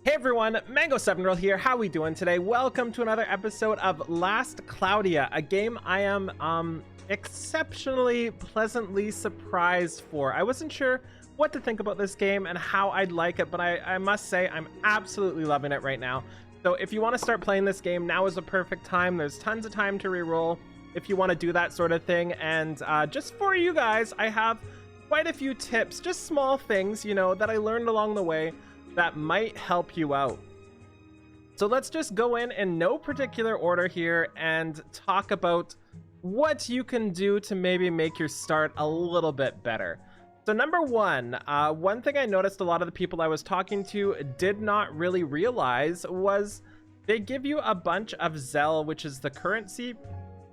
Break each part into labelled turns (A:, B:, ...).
A: Hey everyone, Mango7Girl here. How we doing today? Welcome to another episode of Last Cloudia, a game I am exceptionally pleasantly surprised for. I wasn't sure what to think about this game and how I'd like it, but I must say I'm absolutely loving it right now. So if you want to start playing this game, now is a perfect time. There's tons of time to reroll if you want to do that sort of thing. And just for you guys, I have quite a few tips, just small things, you know, that I learned along the way that might help you out. So let's just go in no particular order here and talk about what you can do to maybe make your start a little bit better. So number one thing I noticed a lot of the people I was talking to did not really realize was they give you a bunch of Zell, which is the currency,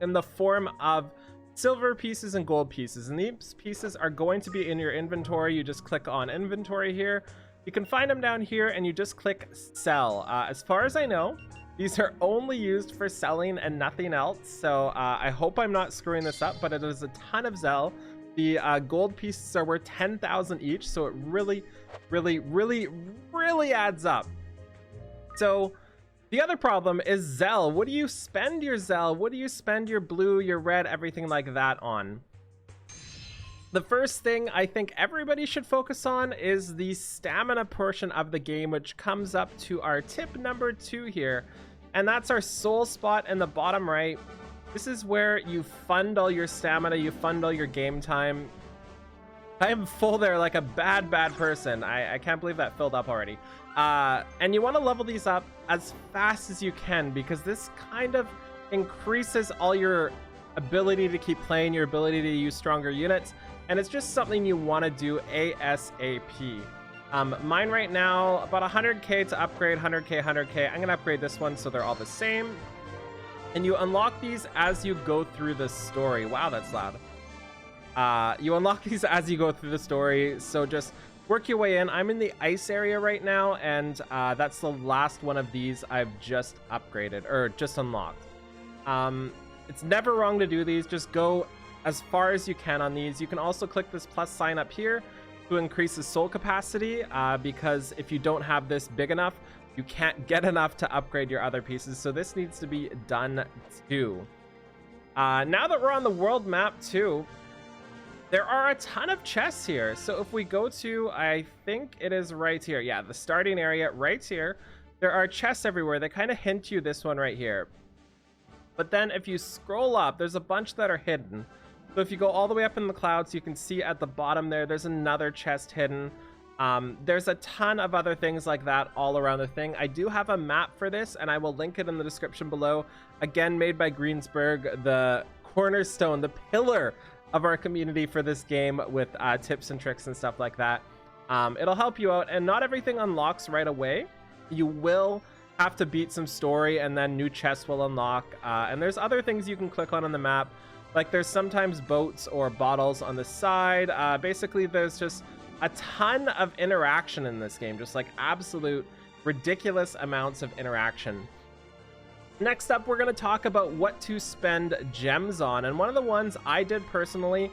A: in the form of silver pieces and gold pieces. And these pieces are going to be in your inventory. You just click on inventory here. You can find them down here and you just click sell. As far as I know, these are only used for selling and nothing else. So I hope I'm not screwing this up, but it is a ton of Zell. The gold pieces are worth 10,000 each. So it really adds up. So the other problem is Zell. What do you spend your Zell? What do you spend your blue, your red, everything like that on? The first thing I think everybody should focus on is the stamina portion of the game, which comes up to our tip number 2 here. And that's our soul spot in the bottom right. This is where you fund all your stamina, you fund all your game time. I am full there like a bad person. I can't believe that filled up already. And you want to level these up as fast as you can, because this kind of increases all your ability to keep playing, your ability to use stronger units. And it's just something you want to do ASAP. Mine right now, about 100k to upgrade, 100k, 100k. I'm going to upgrade this one so they're all the same. And you unlock these as you go through the story. Wow, that's loud. You unlock these as you go through the story. So just work your way in. I'm in the ice area right now. And that's the last one of these I've just upgraded or just unlocked. It's never wrong to do these. Just go as far as you can on these. You can also click this plus sign up here to increase the soul capacity, because if you don't have this big enough, you can't get enough to upgrade your other pieces. So this needs to be done too. Now that we're on the world map too, there are a ton of chests here. So if we go to, I think it is right here. Yeah, the starting area right here. There are chests everywhere. They kind of hint you this one right here. But then if you scroll up, there's a bunch that are hidden. So if you go all the way up in the clouds, you can see at the bottom there's another chest hidden. There's a ton of other things like that all around the thing. I do have a map for this, and I will link it in the description below. Again, made by Greensburgs, the cornerstone, the pillar of our community for this game, with tips and tricks and stuff like that. It'll help you out, and not everything unlocks right away. You will have to beat some story, and then new chests will unlock. And there's other things you can click on the map. Like there's sometimes boats or bottles on the side. Basically, there's just a ton of interaction in this game. Just like absolute ridiculous amounts of interaction. Next up, we're going to talk about what to spend gems on. And one of the ones I did personally,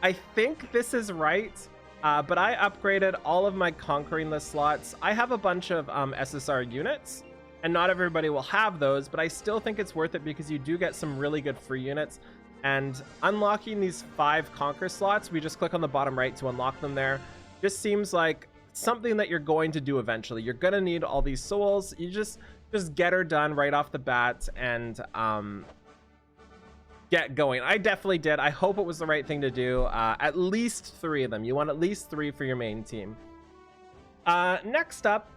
A: I think this is right, but I upgraded all of my conquering list slots. I have a bunch of SSR units, and not everybody will have those, but I still think it's worth it because you do get some really good free units. And unlocking these 5 conquer slots, we just click on the bottom right to unlock them there. Just seems like something that you're going to do eventually. You're going to need all these souls. You just get her done right off the bat and get going. I definitely did. I hope it was the right thing to do. At least 3 of them. You want at least 3 for your main team. Next up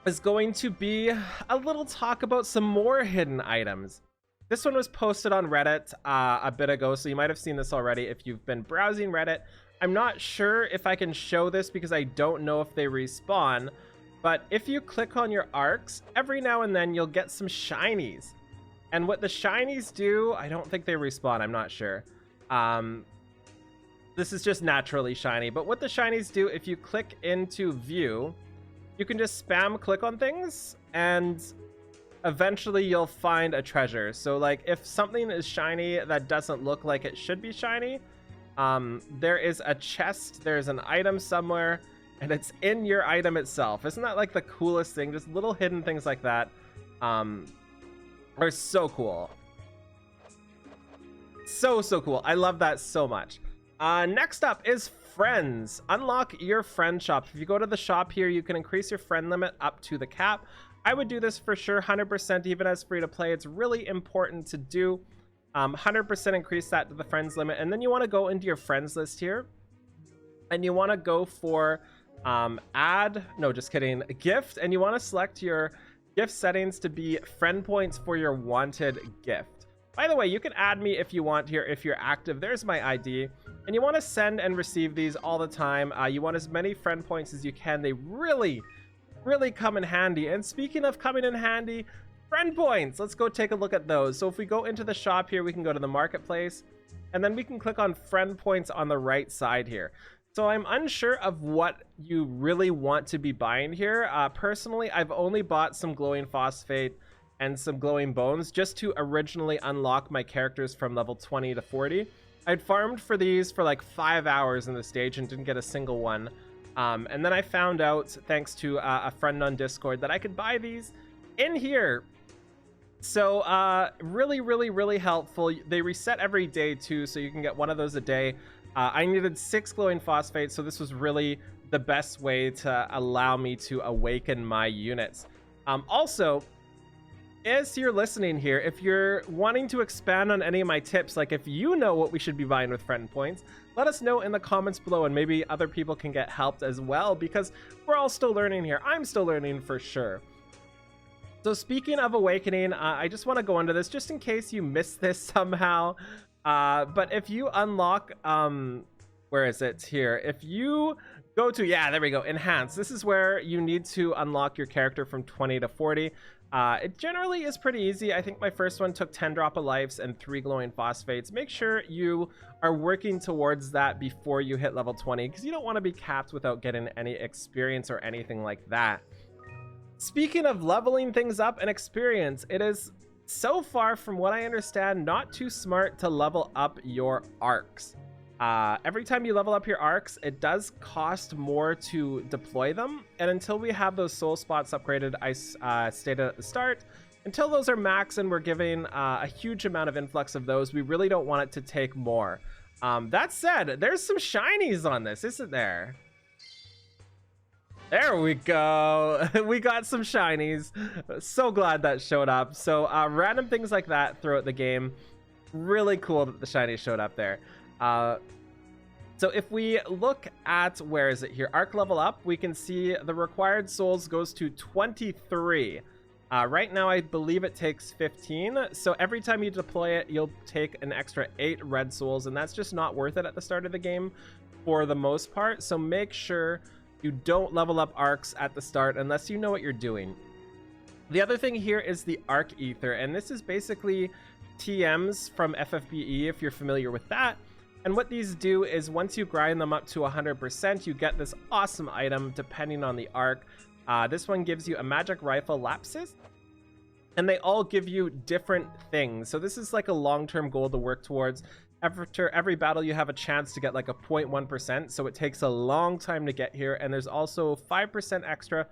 A: is going to be a little talk about some more hidden items. This one was posted on Reddit a bit ago, so you might have seen this already if you've been browsing Reddit. I'm not sure if I can show this because I don't know if they respawn, but if you click on your arcs, every now and then you'll get some shinies. And what the shinies do, I don't think they respawn, I'm not sure. This is just naturally shiny, but what the shinies do, if you click into view, you can just spam click on things and eventually you'll find a treasure. So like if something is shiny that doesn't look like it should be shiny, there is a chest, there's an item somewhere, and it's in your item itself. Isn't that like the coolest thing? Just little hidden things like that are so cool. So cool. I love that so much. Next up is friends. Unlock your friend shop. If you go to the shop here, you can increase your friend limit up to the cap. I would do this for sure, 100%, even as free to play. It's really important to do. 100% increase that to the friends limit, and then you want to go into your friends list here, and you want to go for gift, and you want to select your gift settings to be friend points for your wanted gift. By the way, you can add me if you want here if you're active. There's my ID, and you want to send and receive these all the time. You want as many friend points as you can. They really come in handy. And speaking of coming in handy, friend points, let's go take a look at those. So if we go into the shop here, we can go to the marketplace, and then we can click on friend points on the right side here. So I'm unsure of what you really want to be buying here. Personally, I've only bought some glowing phosphate and some glowing bones just to originally unlock my characters from level 20 to 40. I'd farmed for these for like 5 hours in the stage and didn't get a single one. And then I found out, thanks to a friend on Discord, that I could buy these in here. So really helpful. They reset every day too, so you can get one of those a day. I needed 6 glowing phosphates, so this was really the best way to allow me to awaken my units. Also, as you're listening here, if you're wanting to expand on any of my tips, like if you know what we should be buying with friend points, let us know in the comments below, and maybe other people can get helped as well, because we're all still learning here. I'm still learning for sure. So speaking of awakening, I just want to go into this just in case you missed this somehow. But if you unlock, where is it here? If you go to, yeah, there we go, enhance. This is where you need to unlock your character from 20 to 40. It generally is pretty easy. I think my first one took 10 drop of lives and 3 glowing phosphates. Make sure you are working towards that before you hit level 20, because you don't want to be capped without getting any experience or anything like that. Speaking of leveling things up and experience, it is so far, from what I understand, not too smart to level up your arcs. Every time you level up your arcs, it does cost more to deploy them, and until we have those soul spots upgraded, I stated at the start, until those are max and we're giving a huge amount of influx of those, we really don't want it to take more. That said, there's some shinies on this, isn't there? There we go. We got some shinies. So glad that showed up. So random things like that throughout the game. Really cool that the shinies showed up there. So if we look at, where is it here? Arc level up, we can see the required souls goes to 23. Right now, I believe it takes 15. So every time you deploy it, you'll take an extra 8 red souls, and that's just not worth it at the start of the game for the most part. So make sure you don't level up arcs at the start unless you know what you're doing. The other thing here is the arc ether, and this is basically TMs from FFBE, if you're familiar with that. And what these do is once you grind them up to 100%, you get this awesome item depending on the arc. This one gives you a magic rifle lapsus, and they all give you different things. So this is like a long-term goal to work towards. After every battle, you have a chance to get like a 0.1%, so it takes a long time to get here, and there's also 5% extra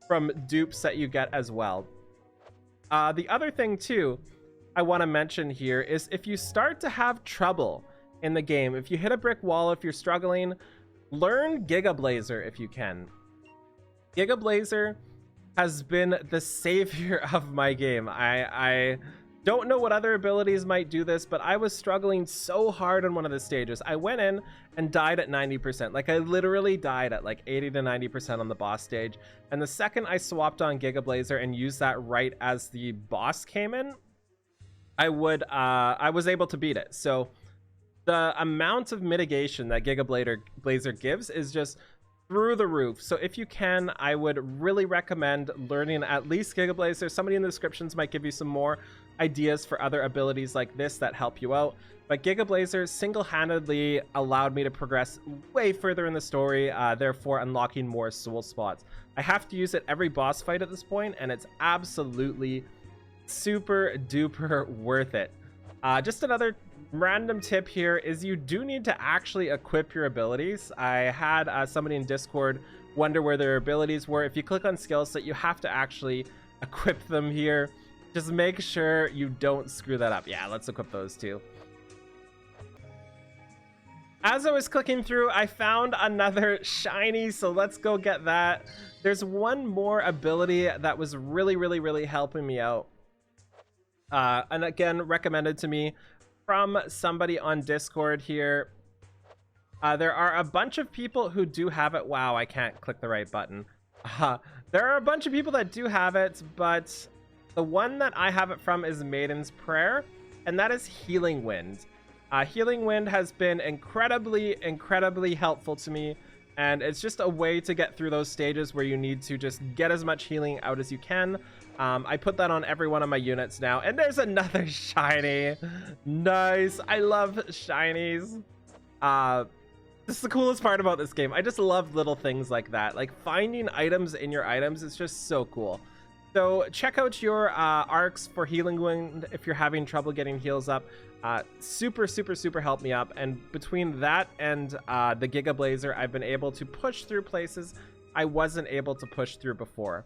A: from dupes that you get as well. The other thing too I want to mention here is if you start to have trouble in the game, if you hit a brick wall, if you're struggling, learn Giga Blazer if you can. Giga Blazer has been the savior of my game. I don't know what other abilities might do this, but I was struggling so hard on one of the stages. I went in and died at 90%. Like, I literally died at like 80 to 90% on the boss stage. And the second I swapped on Giga Blazer and used that right as the boss came in, I was able to beat it. So the amount of mitigation that Giga Blazer gives is just through the roof. So if you can, I would really recommend learning at least Giga Blazer. Somebody in the descriptions might give you some more ideas for other abilities like this that help you out. But Giga Blazer single-handedly allowed me to progress way further in the story, therefore unlocking more soul spots. I have to use it every boss fight at this point, and it's absolutely super duper worth it. Just another random tip here is you do need to actually equip your abilities. I had somebody in Discord wonder where their abilities were. If you click on skill set, you have to actually equip them here. Just make sure you don't screw that up. Yeah, let's equip those too. As I was clicking through, I found another shiny, so let's go get that. There's one more ability that was really helping me out. And again, recommended to me from somebody on Discord here. There are a bunch of people who do have it. Wow, I can't click the right button. There are a bunch of people that do have it, but the one that I have it from is Maiden's Prayer, and that is Healing Wind. Healing Wind has been incredibly helpful to me, and it's just a way to get through those stages where you need to just get as much healing out as you can. I put that on every one of my units now, and there's another shiny. Nice. I love shinies. This is the coolest part about this game. I just love little things like that. Like finding items in your items is just so cool. So check out your arcs for Healing Wind if you're having trouble getting heals up. Super help me up. And between that and the Giga Blazer, I've been able to push through places I wasn't able to push through before.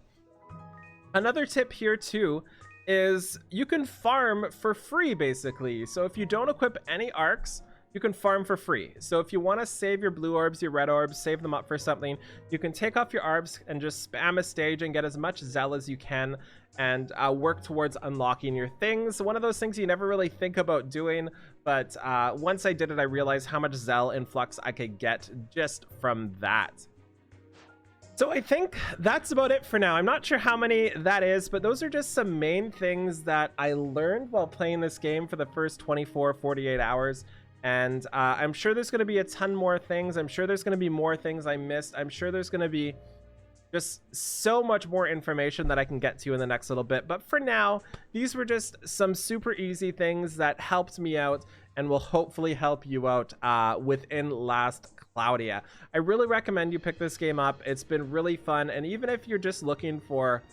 A: Another tip here too is you can farm for free basically. So if you don't equip any arcs, you can farm for free. So if you want to save your blue orbs, your red orbs, save them up for something, you can take off your orbs and just spam a stage and get as much Zell as you can and work towards unlocking your things. One of those things you never really think about doing, but once I did it, I realized how much Zell influx I could get just from that. So I think that's about it for now. I'm not sure how many that is, but those are just some main things that I learned while playing this game for the first 48 hours. And I'm sure there's going to be a ton more things. I'm sure there's going to be more things I missed. I'm sure there's going to be just so much more information that I can get to in the next little bit. But for now, these were just some super easy things that helped me out and will hopefully help you out within Last Cloudia. I really recommend you pick this game up. It's been really fun. And even if you're just looking for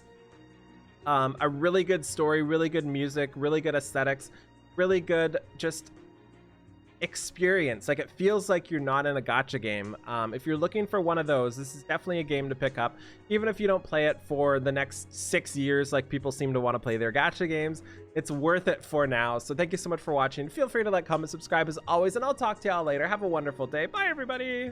A: a really good story, really good music, really good aesthetics, really good just experience, like it feels like you're not in a gacha game, if you're looking for one of those, this is definitely a game to pick up. Even if you don't play it for the next 6 years like people seem to want to play their gacha games, it's worth it for now. So thank you so much for watching. Feel free to like, comment, subscribe as always, and I'll talk to y'all later. Have a wonderful day. Bye everybody.